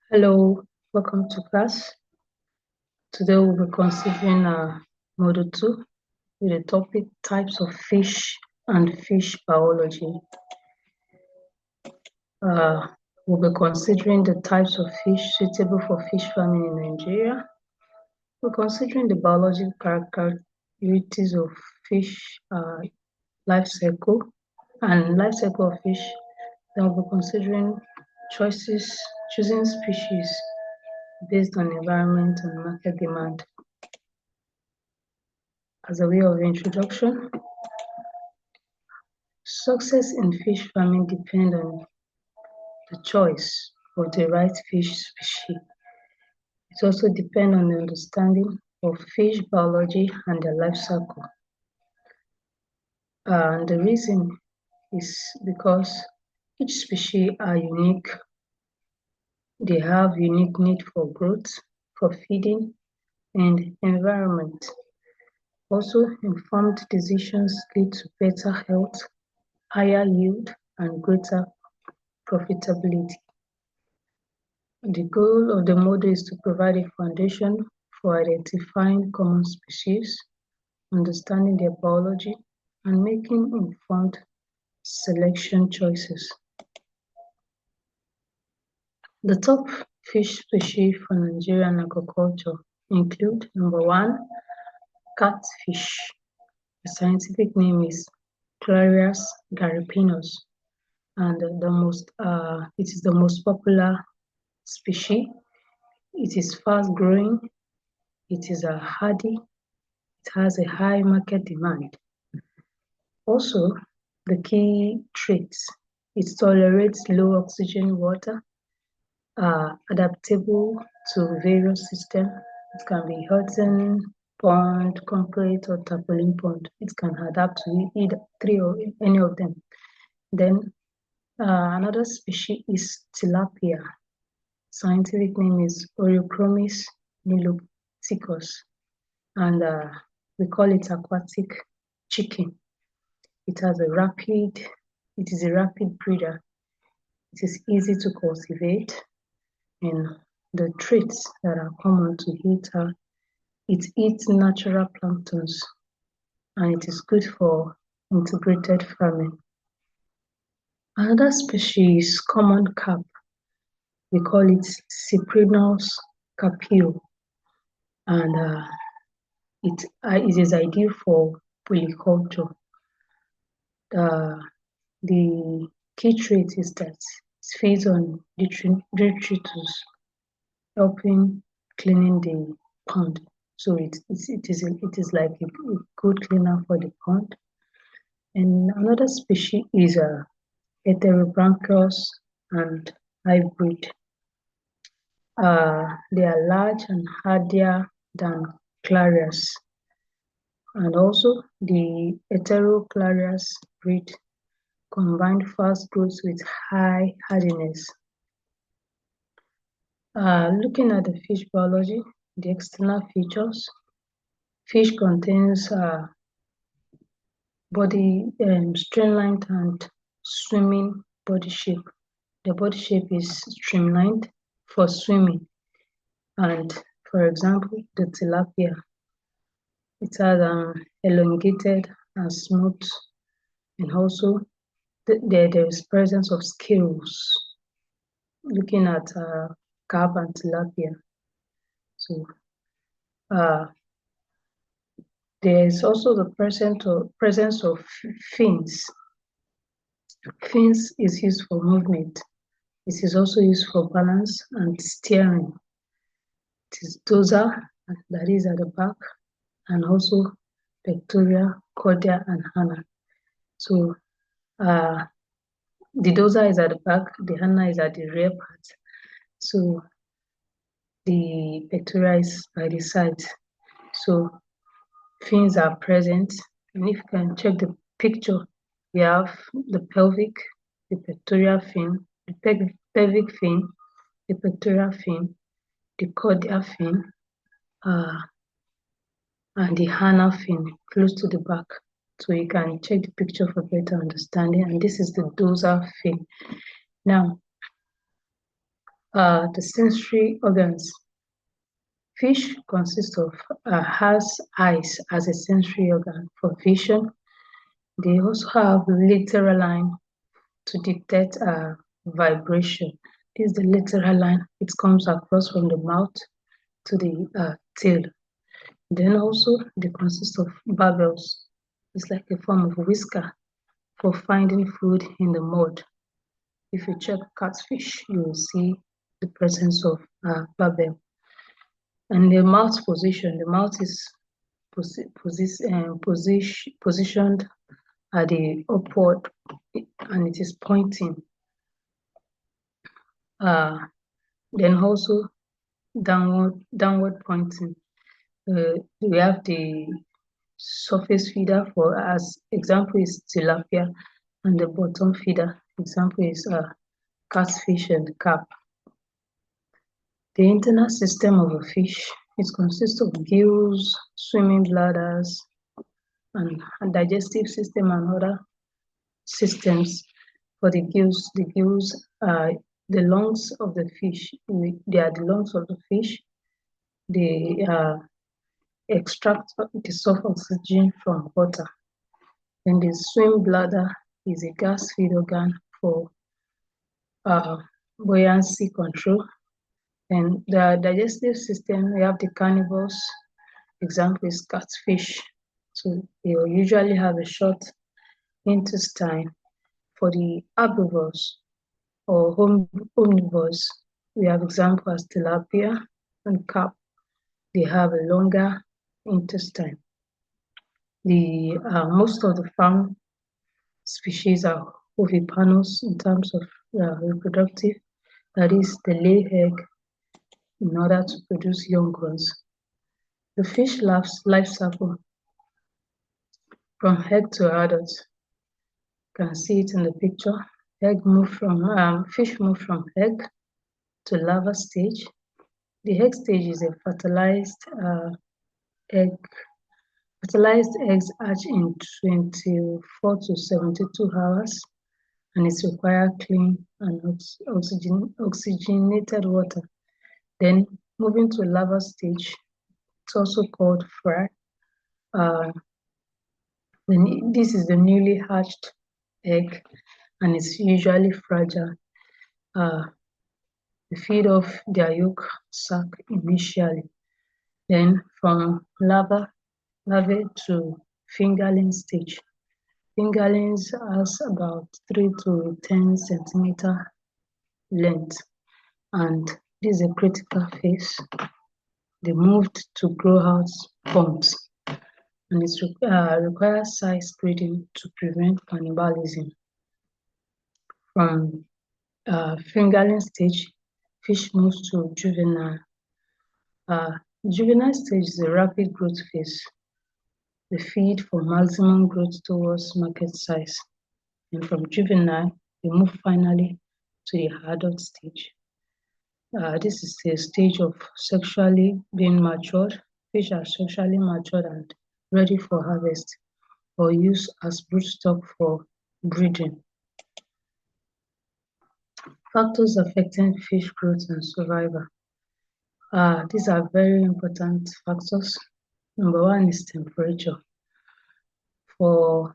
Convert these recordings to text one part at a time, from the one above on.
Hello, welcome to class. Today we'll be considering Module 2 with the topic types of fish and fish biology. We'll be considering the types of fish suitable for fish farming in Nigeria. We're considering the biological characteristics of fish life cycle and life cycle of fish. Then we'll be considering choosing species based on environment and market demand. As a way of introduction, success in fish farming depends on the choice of the right fish species. It also depends on the understanding of fish biology and their life cycle. And the reason is because each species are unique. They have unique need for growth, for feeding, and environment. Also, informed decisions lead to better health, higher yield, and greater profitability. The goal of the model is to provide a foundation for identifying common species, understanding their biology, and making informed selection choices. The top fish species for Nigerian aquaculture include number 1, catfish. The scientific name is Clarias gariepinus, and it is the most popular species. It is fast growing. It is hardy. It has a high market demand. Also, the key traits: it tolerates low oxygen water, adaptable to various systems. It can be hurricane pond, concrete, or tarpaulin pond. It can adapt to either 3 or any of them. Then another species is tilapia. Scientific name is Oreochromis niloticus, and we call it aquatic chicken. It is a rapid breeder. It is easy to cultivate, and the traits that are common to it are it eats natural planktons, and it is good for integrated farming. Another species is common carp. We call it Cyprinus carpio, and it is ideal for polyculture. The key trait is that it feeds on detritus, helping cleaning the pond. So it is like a good cleaner for the pond. And another species is Heterobranchus and hybrid. They are large and hardier than Clarias. And also the Heteroclarias breed combine fast growth with high hardiness. Looking at the fish biology, the external features, fish contains body streamlined and swimming body shape. The body shape is streamlined for swimming, and for example, the tilapia, it has elongated and smooth, and also there is presence of scales. Looking at carp and tilapia, so there is also the presence of fins. Fins is used for movement. It is also used for balance and steering. It is dorsal, that is at the back, and also pectoral, cordia, and ana. So the dorsal is at the back, the ana is at the rear part. So the pectoral is by the side. So fins are present, and if you can check the picture, we have the pelvic, the pectoral fin, the pelvic fin, the pectoral fin, the cordial fin, and the ana fin close to the back. So you can check the picture for better understanding. And this is the dorsal fin. Now, The sensory organs. Fish has eyes as a sensory organ for vision. They also have lateral line to detect vibration. This is the lateral line. It comes across from the mouth to the tail. Then also they consist of barbels. It's like a form of whisker for finding food in the mud. If you check catfish, you will see the presence of barbel. And the mouth position, the mouth is positioned at the upward, and it is pointing. Then also downward pointing. We have the surface feeder for, as example is tilapia, and the bottom feeder example is catfish and carp. The internal system of a fish, it consists of gills, swimming bladders, and digestive system and other systems. For the gills are the lungs of the fish. They are the lungs of the fish. They extract the soft oxygen from water. And the swim bladder is a gas feed organ for buoyancy control. And the digestive system, we have the carnivores. Example is catfish. So they will usually have a short intestine. For the herbivores or omnivores, we have example as tilapia and carp. They have a longer intestine. The most of the farm species are oviparous in terms of reproductive. That is, they lay egg in order to produce young ones. The fish life cycle from egg to adult. You can see it in the picture. Fish move from egg to larva stage. The egg stage is a fertilized egg. Fertilized eggs hatch in 24 to 72 hours, and it requires clean and oxygenated water. Then moving to larva stage, it's also called fry. This is the newly hatched egg, and it's usually fragile. They feed off their yolk sac initially. Then from larvae to fingerling stage. Fingerlings has about 3 to 10 centimeter length, and this is a critical phase. They moved to grow out pumps, and it requires size breeding to prevent cannibalism. From fingerling stage, fish moves to juvenile. Juvenile stage is a rapid growth phase. They feed for maximum growth towards market size. And from juvenile, they move finally to the adult stage. This is the stage of sexually being matured. Fish are sexually matured and ready for harvest or use as broodstock for breeding. Factors affecting fish growth and survival. These are very important factors. Number one is temperature. For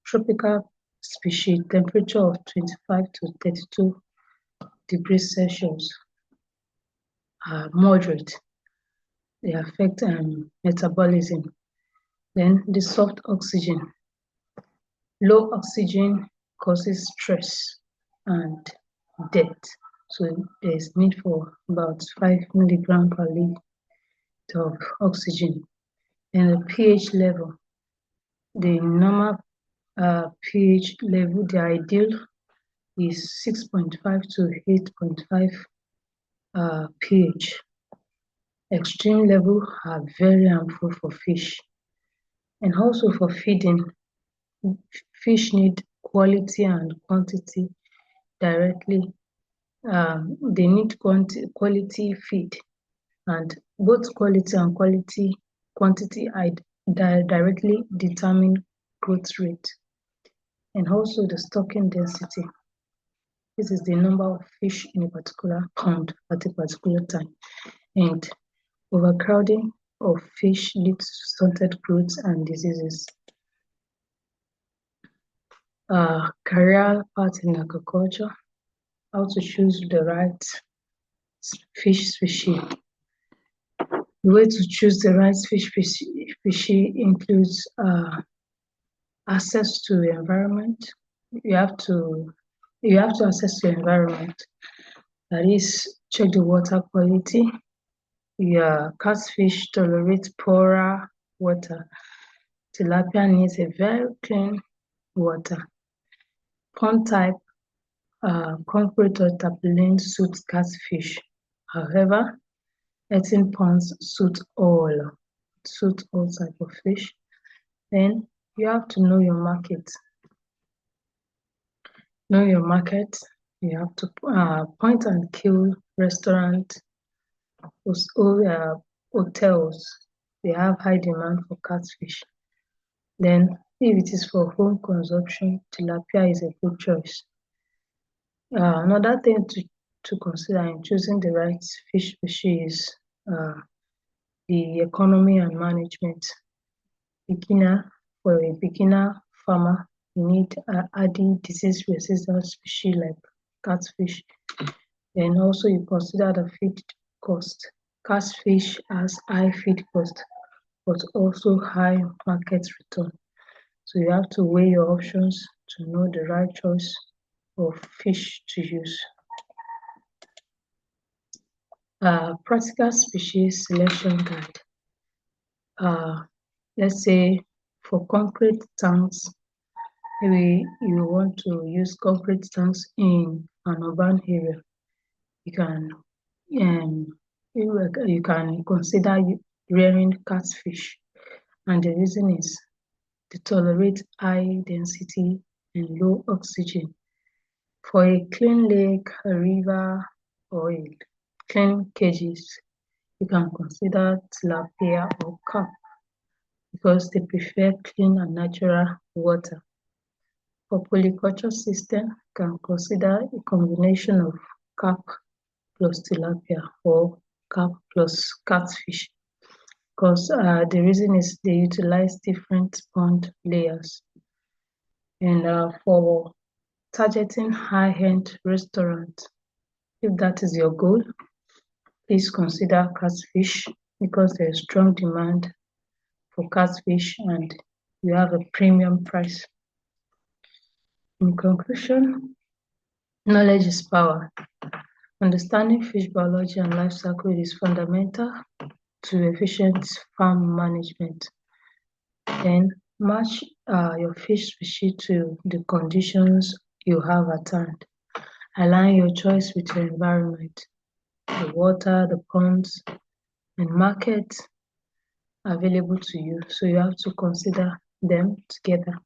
tropical species, temperature of 25 to 32 degrees Celsius are moderate. They affect metabolism. Then the soft oxygen. Low oxygen causes stress and death. So there's need for about 5 milligrams per liter of oxygen. And the pH level. The normal pH level, the ideal is 6.5 to 8.5 pH. Extreme level are very harmful for fish. And also for feeding, fish need quality and quantity directly. They need quality feed, and both quality and quantity directly determine growth rate, and also the stocking density. This is the number of fish in a particular pond at a particular time. And overcrowding of fish leads to stunted growth and diseases. Career path in agriculture, how to choose the right fish species. The way to choose the right fish species includes access to the environment. You have to assess your environment. That is, check the water quality. Your catfish tolerate poorer water. Tilapia needs a very clean water. Pond type, concrete or tarpaulin suits catfish. However, earthen ponds suit all type of fish. Then you have to know your market. Know your market. You have to point and kill restaurant, hotels. They have high demand for catfish. Then, if it is for home consumption, tilapia is a good choice. Another thing to consider in choosing the right fish species is the economy and management. For a beginner farmer, you need adding disease-resistant species like catfish. Then also you consider the feed cost. Catfish has high feed cost, but also high market return. So you have to weigh your options to know the right choice of fish to use. Practical species selection guide. Let's say for concrete tanks, maybe you want to use concrete tanks in an urban area. You can consider rearing catfish, and the reason is they tolerate high density and low oxygen. For a clean lake, a river, or a clean cages, you can consider tilapia or carp because they prefer clean and natural water. For polyculture system, you can consider a combination of carp plus tilapia or carp plus catfish because the reason is they utilize different pond layers. And for targeting high-end restaurants, if that is your goal, please consider catfish because there's strong demand for catfish and you have a premium price. In conclusion, knowledge is power. Understanding fish biology and life cycle is fundamental to efficient farm management. Then match your fish species to the conditions you have at hand. Align your choice with your environment, the water, the ponds, and market available to you. So you have to consider them together.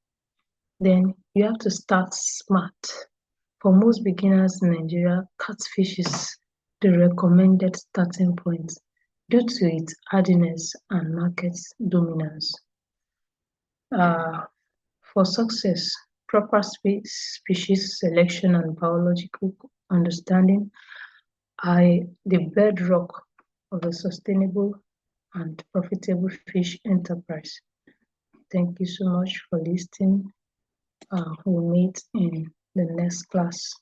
Then you have to start smart. For most beginners in Nigeria, catfish is the recommended starting point due to its hardiness and market dominance. For success, proper species selection and biological understanding are the bedrock of a sustainable and profitable fish enterprise. Thank you so much for listening. We'll meet in the next class.